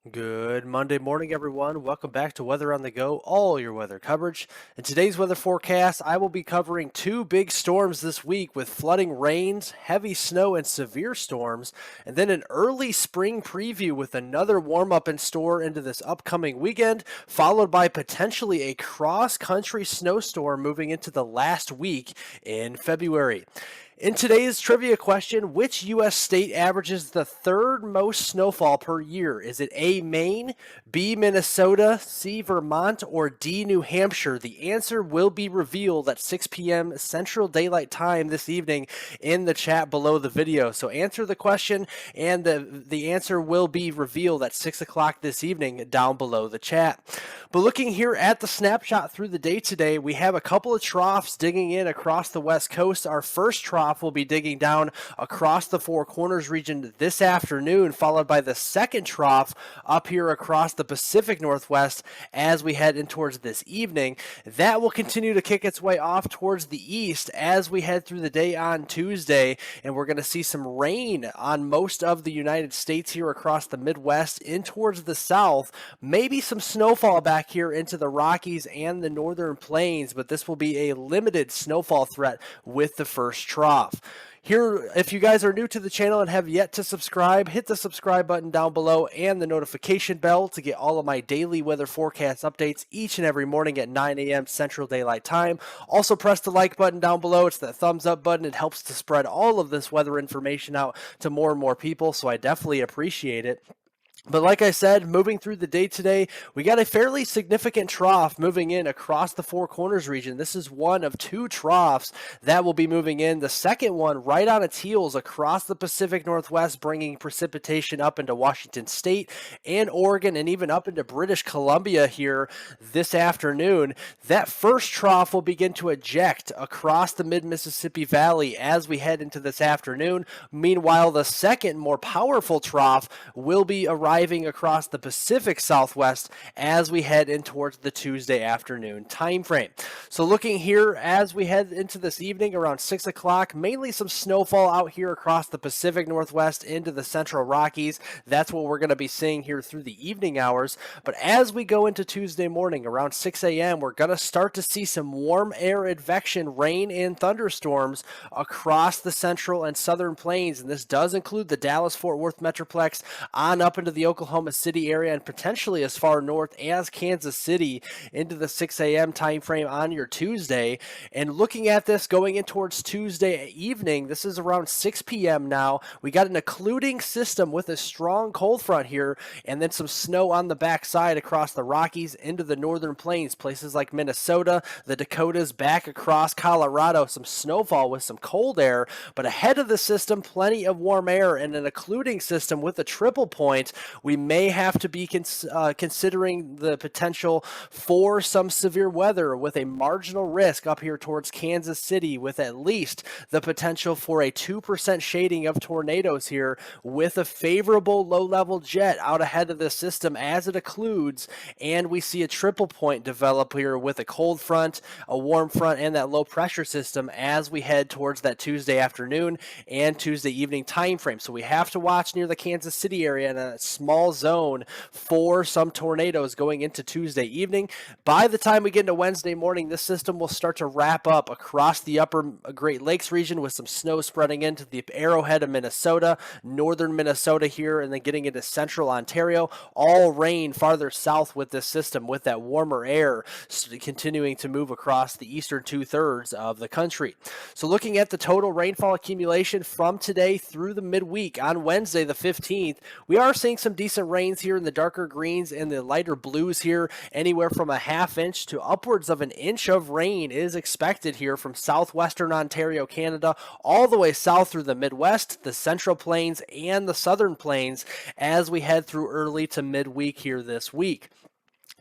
Good Monday morning, everyone. Welcome back to Weather on the Go, all your weather coverage. In today's weather forecast, I will be covering two big storms this week with flooding rains, heavy snow, and severe storms, and then an early spring preview with another warm up in store into this upcoming weekend, followed by potentially a cross country snowstorm moving into the last week in February. In today's trivia question, which U.S. state averages the third most snowfall per year? Is it A, Maine, B, Minnesota, C, Vermont, or D, New Hampshire? The answer will be revealed at 6 p.m. Central Daylight Time this evening in the chat below the video. So answer the question, and the answer will be revealed at 6 o'clock this evening down below the chat. But looking here at the snapshot through the day today, we have a couple of troughs digging in across the west coast. Our first trough will be digging down across the Four Corners region this afternoon, followed by the second trough up here across the Pacific Northwest as we head in towards this evening. That will continue to kick its way off towards the east as we head through the day on Tuesday, and we're going to see some rain on most of the United States here across the Midwest in towards the south. Maybe some snowfall back here into the Rockies and the northern plains, but this will be a limited snowfall threat with the first trough. Here, if you guys are new to the channel and have yet to subscribe, hit the subscribe button down below and the notification bell to get all of my daily weather forecast updates each and every morning at 9 a.m. Central Daylight Time. Also, press the like button down below. It's that thumbs up button. It helps to spread all of this weather information out to more and more people, so I definitely appreciate it. But like I said, moving through the day today, we got a fairly significant trough moving in across the Four Corners region. This is one of two troughs that will be moving in. The second one right on its heels across the Pacific Northwest, bringing precipitation up into Washington State and Oregon and even up into British Columbia here this afternoon. That first trough will begin to eject across the mid-Mississippi Valley as we head into this afternoon. Meanwhile, the second, more powerful trough will be arriving across the Pacific Southwest as we head in towards the Tuesday afternoon time frame. So looking here as we head into this evening around 6 o'clock, mainly some snowfall out here across the Pacific Northwest into the Central Rockies. That's what we're going to be seeing here through the evening hours. But as we go into Tuesday morning around 6 a.m., we're going to start to see some warm air advection, rain, and thunderstorms across the central and southern plains. And this does include the Dallas-Fort Worth Metroplex on up into the Oklahoma City area and potentially as far north as Kansas City into the 6 a.m. time frame on your Tuesday. And looking at this going in towards Tuesday evening, this is around 6 p.m. now. We got an occluding system with a strong cold front here and then some snow on the backside across the Rockies into the northern plains, places like Minnesota, the Dakotas, back across Colorado, some snowfall with some cold air. But ahead of the system, plenty of warm air and an occluding system with a triple point. We may have to be considering the potential for some severe weather with a marginal risk up here towards Kansas City, with at least the potential for a 2% shading of tornadoes here, with a favorable low-level jet out ahead of the system as it occludes, and we see a triple point develop here with a cold front, a warm front, and that low pressure system as we head towards that Tuesday afternoon and Tuesday evening time frame. So we have to watch near the Kansas City area in a small zone for some tornadoes going into Tuesday evening. By the time we get into Wednesday morning, this system will start to wrap up across the upper Great Lakes region with some snow spreading into the arrowhead of Minnesota, northern Minnesota here, and then getting into central Ontario. All rain farther south with this system, with that warmer air continuing to move across the eastern two-thirds of the country. So looking at the total rainfall accumulation from today through the midweek on Wednesday the 15th, we are seeing some decent rains here in the darker greens and the lighter blues here. Anywhere from a half inch to upwards of an inch of rain is expected here from southwestern Ontario, Canada, all the way south through the Midwest, the Central Plains, and the Southern Plains as we head through early to midweek here this week.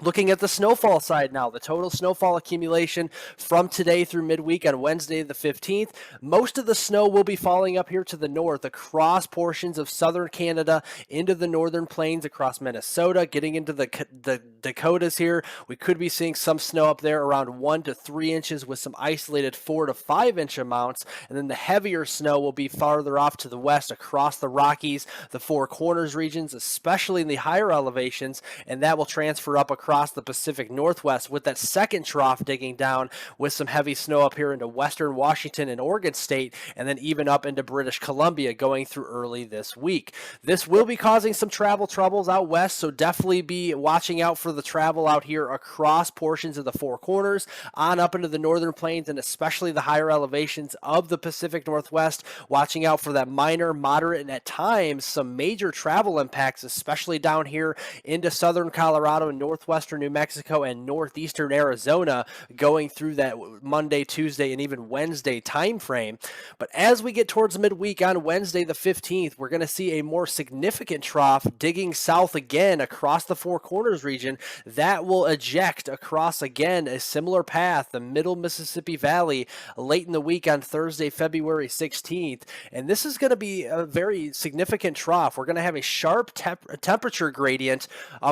Looking at the snowfall side now, the total snowfall accumulation from today through midweek on Wednesday the 15th, most of the snow will be falling up here to the north across portions of southern Canada into the northern plains across Minnesota, getting into the Dakotas here. We could be seeing some snow up there around 1 to 3 inches with some isolated 4 to 5 inch amounts, and then the heavier snow will be farther off to the west across the Rockies, the Four Corners regions, especially in the higher elevations, and that will transfer up across the Pacific Northwest with that second trough digging down with some heavy snow up here into western Washington and Oregon State, and then even up into British Columbia going through early this week. This will be causing some travel troubles out west, so definitely be watching out for the travel out here across portions of the Four Corners, on up into the northern plains, and especially the higher elevations of the Pacific Northwest. Watching out for that minor, moderate, and at times some major travel impacts, especially down here into southern Colorado and northwestern New Mexico and northeastern Arizona going through that Monday, Tuesday, and even Wednesday time frame. But as we get towards midweek on Wednesday the 15th, we're going to see a more significant trough digging south again across the Four Corners region that will eject across again a similar path, the middle Mississippi Valley, late in the week on Thursday, February 16th. And this is going to be a very significant trough. We're going to have a sharp temperature gradient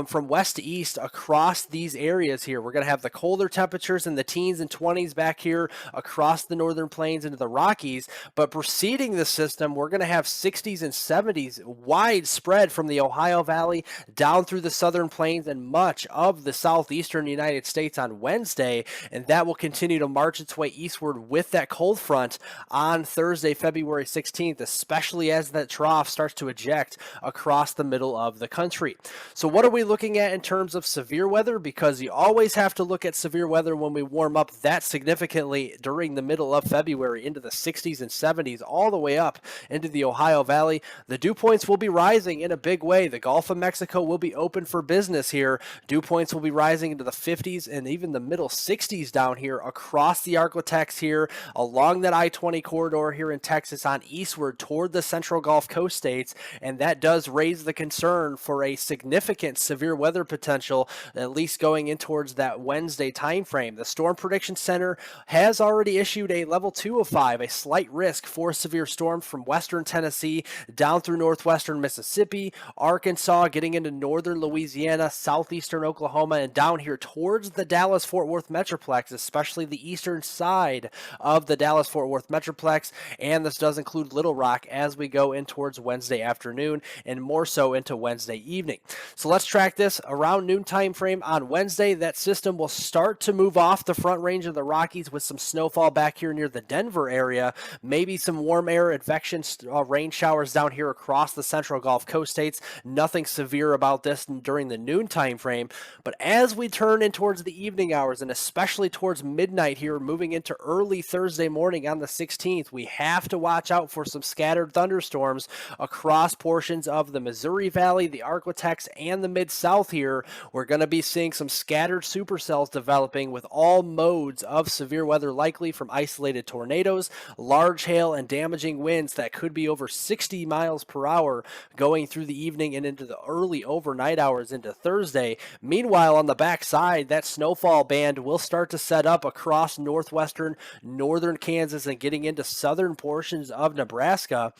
from west to east across these areas here. We're going to have the colder temperatures in the teens and 20s back here across the northern plains into the Rockies. But preceding the system, we're going to have 60s and 70s widespread from the Ohio Valley down through the southern plains and much of the southeastern United States on Wednesday. And that will continue to march its way eastward with that cold front on Thursday, February 16th, especially as that trough starts to eject across the middle of the country. So what are we looking at in terms of severe weather? Because you always have to look at severe weather when we warm up that significantly during the middle of February into the 60s and 70s, all the way up into the Ohio Valley. The dew points will be rising in a big way. The Gulf of Mexico will be open for business here. Dew points will be rising into the 50s and even the middle 60s down here across the Arklatex here, along that I-20 corridor here in Texas on eastward toward the central Gulf Coast states, and that does raise the concern for a significant severe weather potential, at least going in towards that Wednesday time frame. The Storm Prediction Center has already issued a level 2 of 5, a slight risk for severe storms from western Tennessee down through northwestern Mississippi, Arkansas, getting into northern Louisiana, southeastern Oklahoma, and down here towards the Dallas-Fort Worth Metroplex, especially the eastern side of the Dallas-Fort Worth Metroplex, and this does include Little Rock as we go in towards Wednesday afternoon and more so into Wednesday evening. So let's track this around noon time frame on Wednesday. That system will start to move off the front range of the Rockies with some snowfall back here near the Denver area, maybe some warm air advection rain showers down here across the central Gulf Coast states. Nothing severe about this during the noon time frame, but as we turn in towards the evening hours and especially towards midnight here, moving into early Thursday morning on the 16th, we have to watch out for some scattered thunderstorms across portions of the Missouri Valley, the Arklatex, and the Mid-South here. We're going to be seeing some scattered supercells developing with all modes of severe weather likely, from isolated tornadoes, large hail, and damaging winds that could be over 60 miles per hour going through the evening and into the early overnight hours into Thursday. Meanwhile, on the backside, that snowfall band will start to set up across northwestern, northern Kansas and getting into southern portions of Nebraska.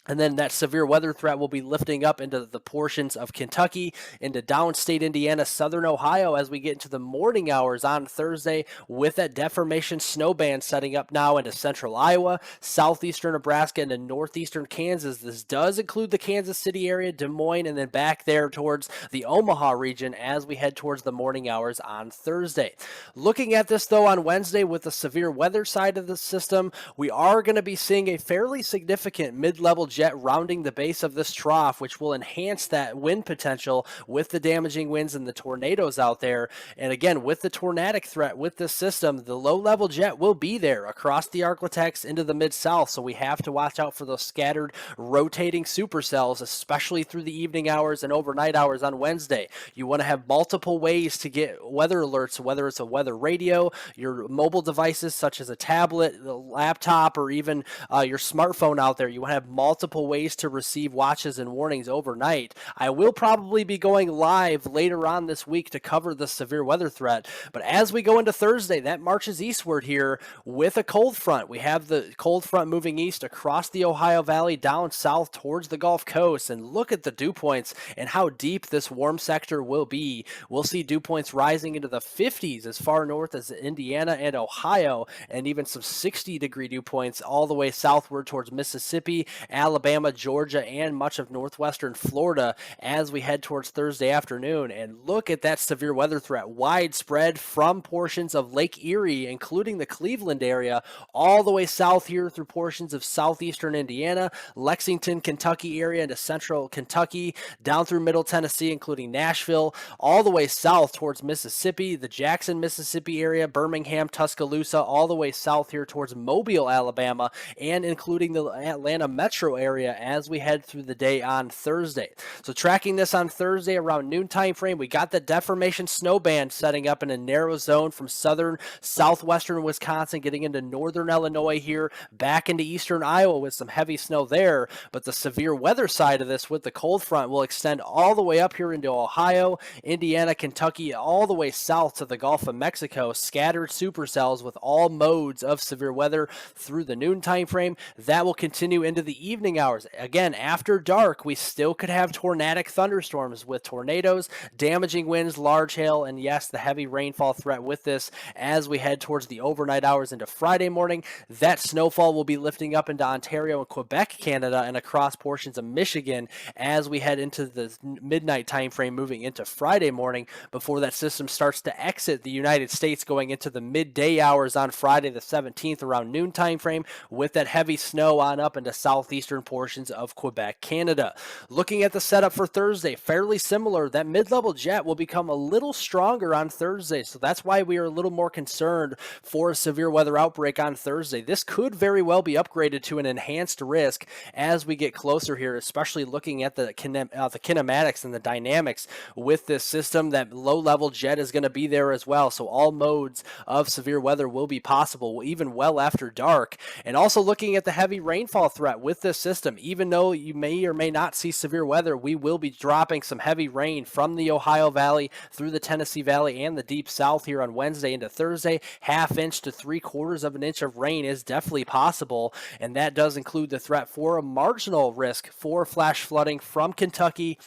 And then that severe weather threat will be lifting up into the portions of Kentucky, into downstate Indiana, southern Ohio as we get into the morning hours on Thursday, with that deformation snow band setting up now into central Iowa, southeastern Nebraska, and northeastern Kansas. This does include the Kansas City area, Des Moines, and then back there towards the Omaha region as we head towards the morning hours on Thursday. Looking at this, though, on Wednesday with the severe weather side of the system, we are going to be seeing a fairly significant mid-level jet rounding the base of this trough, which will enhance that wind potential with the damaging winds and the tornadoes out there. And again, with the tornadic threat with this system, the low-level jet will be there across the Arklatex into the Mid-South, so we have to watch out for those scattered rotating supercells, especially through the evening hours and overnight hours on Wednesday. You want to have multiple ways to get weather alerts, whether it's a weather radio, your mobile devices such as a tablet, a laptop, or even your smartphone out there. You want to have multiple multiple ways to receive watches and warnings overnight. I will probably be going live later on this week to cover the severe weather threat. But as we go into Thursday, that marches eastward here with a cold front. We have the cold front moving east across the Ohio Valley down south towards the Gulf Coast. And look at the dew points and how deep this warm sector will be. We'll see dew points rising into the 50s as far north as Indiana and Ohio, and even some 60-degree dew points all the way southward towards Mississippi, Alabama, Georgia, and much of northwestern Florida as we head towards Thursday afternoon. And look at that severe weather threat widespread from portions of Lake Erie, including the Cleveland area, all the way south here through portions of southeastern Indiana, Lexington, Kentucky area into central Kentucky, down through middle Tennessee, including Nashville, all the way south towards Mississippi, the Jackson, Mississippi area, Birmingham, Tuscaloosa, all the way south here towards Mobile, Alabama, and including the Atlanta metro area as we head through the day on Thursday. So tracking this on Thursday around noon time frame, we got the deformation snow band setting up in a narrow zone from southern southwestern Wisconsin getting into northern Illinois here, back into eastern Iowa with some heavy snow there. But the severe weather side of this with the cold front will extend all the way up here into Ohio, Indiana, Kentucky, all the way south to the Gulf of Mexico, scattered supercells with all modes of severe weather through the noon time frame. That will continue into the evening hours. Again, after dark, we still could have tornadic thunderstorms with tornadoes, damaging winds, large hail, and yes, the heavy rainfall threat with this as we head towards the overnight hours into Friday morning. That snowfall will be lifting up into Ontario and Quebec, Canada, and across portions of Michigan as we head into the midnight time frame moving into Friday morning before that system starts to exit the United States going into the midday hours on Friday the 17th around noon time frame with that heavy snow on up into southeastern portions of Quebec, Canada. Looking at the setup for Thursday, fairly similar. That mid-level jet will become a little stronger on Thursday, so that's why we are a little more concerned for a severe weather outbreak on Thursday. This could very well be upgraded to an enhanced risk as we get closer here, especially looking at the kinematics and the dynamics with this system. That low-level jet is going to be there as well, so all modes of severe weather will be possible, even well after dark. And also looking at the heavy rainfall threat with this system, even though you may or may not see severe weather, we will be dropping some heavy rain from the Ohio Valley through the Tennessee Valley and the deep south here on Wednesday into Thursday. Half inch to 3/4 of an inch of rain is definitely possible, and that does include the threat for a marginal risk for flash flooding from Kentucky,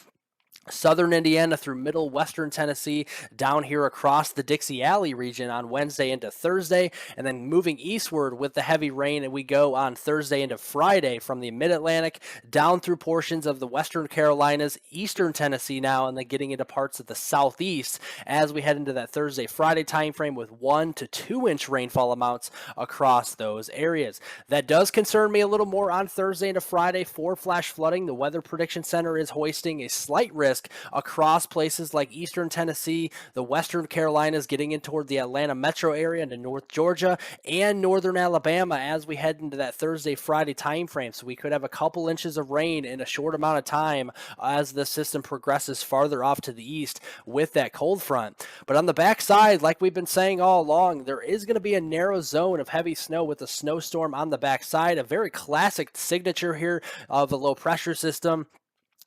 southern Indiana through middle western Tennessee, down here across the Dixie Alley region on Wednesday into Thursday, and then moving eastward with the heavy rain, and we go on Thursday into Friday from the mid-Atlantic down through portions of the western Carolinas, eastern Tennessee now, and then getting into parts of the southeast as we head into that Thursday, Friday time frame with 1 to 2 inch rainfall amounts across those areas. That does concern me a little more on Thursday into Friday for flash flooding. The Weather Prediction Center is hoisting a slight risk across places like eastern Tennessee, the western Carolinas, getting in toward the Atlanta metro area into North Georgia and northern Alabama as we head into that Thursday, Friday time frame. So we could have a couple inches of rain in a short amount of time as the system progresses farther off to the east with that cold front. But on the backside, like we've been saying all along, there is going to be a narrow zone of heavy snow with a snowstorm on the backside, a very classic signature here of a low pressure system.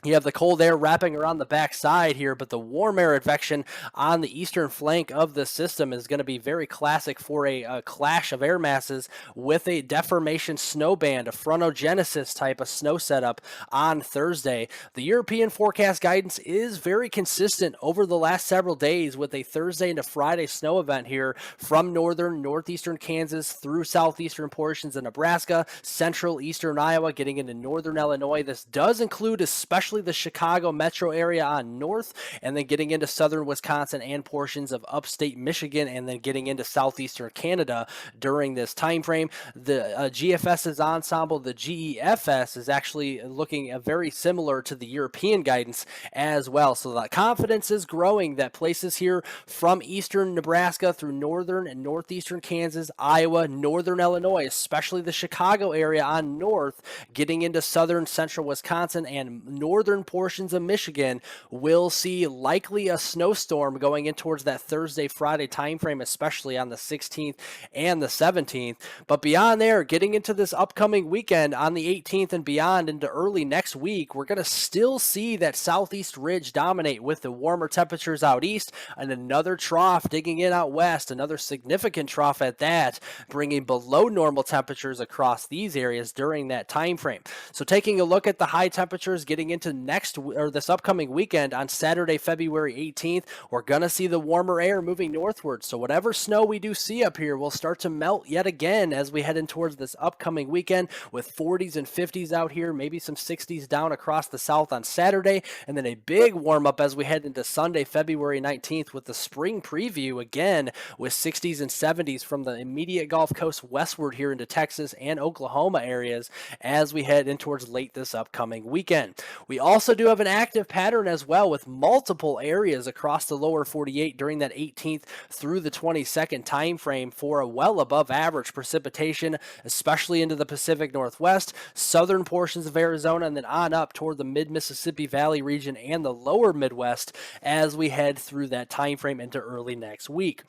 You have the cold air wrapping around the backside here, but the warm air advection on the eastern flank of the system is going to be very classic for a clash of air masses with a deformation snow band, a frontogenesis type of snow setup on Thursday. The European forecast guidance is very consistent over the last several days with a Thursday into Friday snow event here from northeastern Kansas through southeastern portions of Nebraska, central eastern Iowa, getting into northern Illinois. This does include especially the Chicago metro area on north, and then getting into southern Wisconsin and portions of upstate Michigan, and then getting into southeastern Canada during this time frame. The GFS's ensemble, the GEFS, is actually looking very similar to the European guidance as well. So the confidence is growing that places here from eastern Nebraska through northern and northeastern Kansas, Iowa, northern Illinois, especially the Chicago area on north, getting into southern central Wisconsin and northern northern portions of Michigan will see likely a snowstorm going in towards that Thursday, Friday timeframe, especially on the 16th and the 17th. But beyond there, getting into this upcoming weekend on the 18th and beyond into early next week, we're going to still see that southeast ridge dominate with the warmer temperatures out east and another trough digging in out west, another significant trough at that, bringing below normal temperatures across these areas during that time frame. So taking a look at the high temperatures getting into this upcoming weekend on Saturday, February 18th, we're going to see the warmer air moving northward. So whatever snow we do see up here will start to melt yet again as we head in towards this upcoming weekend with 40s and 50s out here, maybe some 60s down across the south on Saturday, and then a big warm up as we head into Sunday, February 19th with the spring preview again with 60s and 70s from the immediate Gulf Coast westward here into Texas and Oklahoma areas as we head in towards late this upcoming weekend. We also do have an active pattern as well with multiple areas across the lower 48 during that 18th through the 22nd time frame for a well above average precipitation, especially into the Pacific Northwest, southern portions of Arizona, and then on up toward the mid-Mississippi Valley region and the lower Midwest as we head through that time frame into early next week.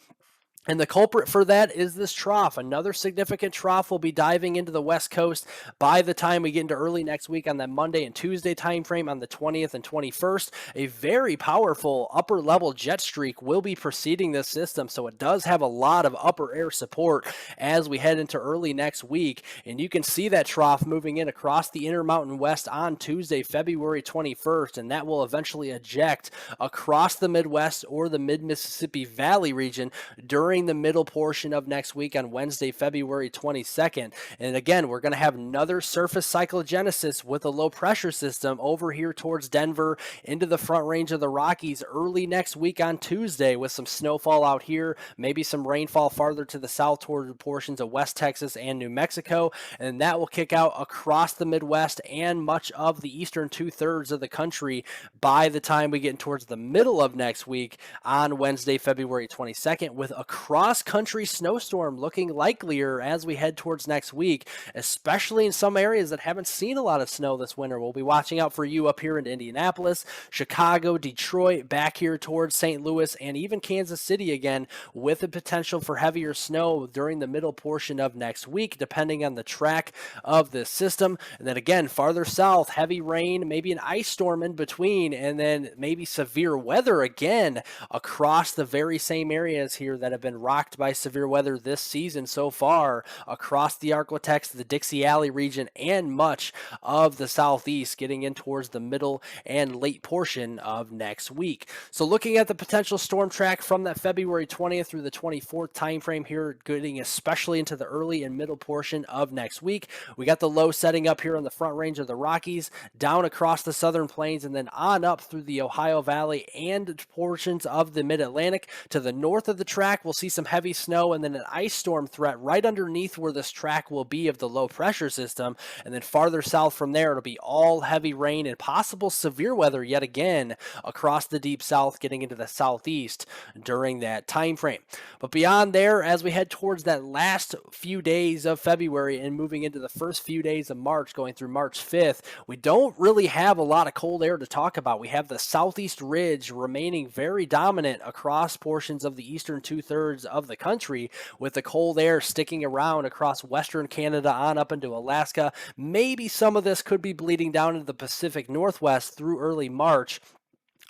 And the culprit for that is this trough. Another significant trough will be diving into the West Coast by the time we get into early next week on that Monday and Tuesday time frame on the 20th and 21st. A very powerful upper level jet streak will be preceding this system, so it does have a lot of upper air support as we head into early next week. And you can see that trough moving in across the Intermountain West on Tuesday, February 21st, and that will eventually eject across the Midwest or the mid-Mississippi Valley region during the middle portion of next week on Wednesday, February 22nd. And again, we're going to have another surface cyclogenesis with a low pressure system over here towards Denver into the front range of the Rockies early next week on Tuesday with some snowfall out here, maybe some rainfall farther to the south toward portions of West Texas and New Mexico. And that will kick out across the Midwest and much of the eastern 2/3 of the country by the time we get towards the middle of next week on Wednesday, February 22nd with a cross-country snowstorm looking likelier as we head towards next week, especially in some areas that haven't seen a lot of snow this winter. We'll be watching out for you up here in Indianapolis, Chicago, Detroit, back here towards St. Louis, and even Kansas City again with the potential for heavier snow during the middle portion of next week, depending on the track of this system. And then again, farther south, heavy rain, maybe an ice storm in between, and then maybe severe weather again across the very same areas here that have been rocked by severe weather this season so far across the Arklatex, the Dixie Alley region, and much of the southeast getting in towards the middle and late portion of next week. So looking at the potential storm track from that February 20th through the 24th time frame here, getting especially into the early and middle portion of next week. We got the low setting up here on the front range of the Rockies, down across the southern plains, and then on up through the Ohio Valley and portions of the mid-Atlantic. To the north of the track, we'll see some heavy snow and then an ice storm threat right underneath where this track will be of the low pressure system. And then farther south from there, it'll be all heavy rain and possible severe weather yet again across the deep south, getting into the southeast during that time frame. But beyond there, as we head towards that last few days of February and moving into the first few days of March, going through March 5th, we don't really have a lot of cold air to talk about. We have the southeast ridge remaining very dominant across portions of the eastern 2/3 of the country, with the cold air sticking around across western Canada on up into Alaska. Maybe some of this could be bleeding down into the Pacific Northwest through early March,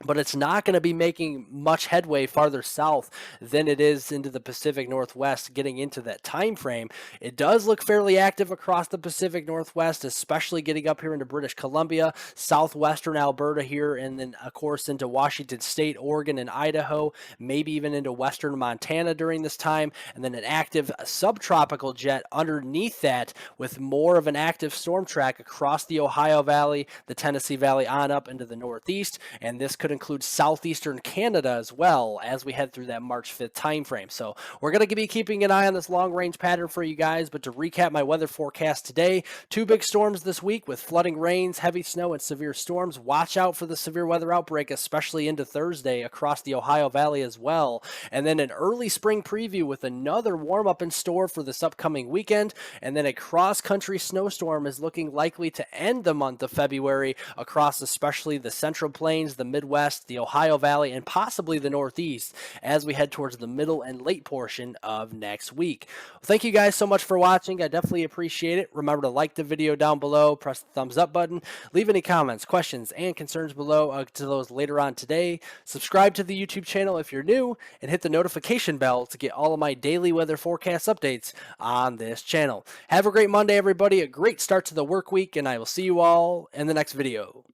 but it's not going to be making much headway farther south than it is into the Pacific Northwest getting into that time frame. It does look fairly active across the Pacific Northwest, especially getting up here into British Columbia, southwestern Alberta here, and then of course into Washington State, Oregon, and Idaho, maybe even into western Montana during this time, and then an active subtropical jet underneath that with more of an active storm track across the Ohio Valley, the Tennessee Valley on up into the northeast, and this could could include southeastern Canada as well as we head through that March 5th timeframe. So we're going to be keeping an eye on this long range pattern for you guys. But to recap my weather forecast today, two big storms this week with flooding rains, heavy snow, and severe storms. Watch out for the severe weather outbreak, especially into Thursday across the Ohio Valley as well. And then an early spring preview with another warm up in store for this upcoming weekend. And then a cross country snowstorm is looking likely to end the month of February across especially the Central Plains, the Midwest, the Ohio Valley, and possibly the Northeast as we head towards the middle and late portion of next week. Well, thank you guys so much for watching. I definitely appreciate it. Remember to like the video down below, press the thumbs up button, leave any comments, questions, and concerns below to those later on today. Subscribe to the YouTube channel if you're new, and hit the notification bell to get all of my daily weather forecast updates on this channel. Have a great Monday, everybody. A great start to the work week, and I will see you all in the next video.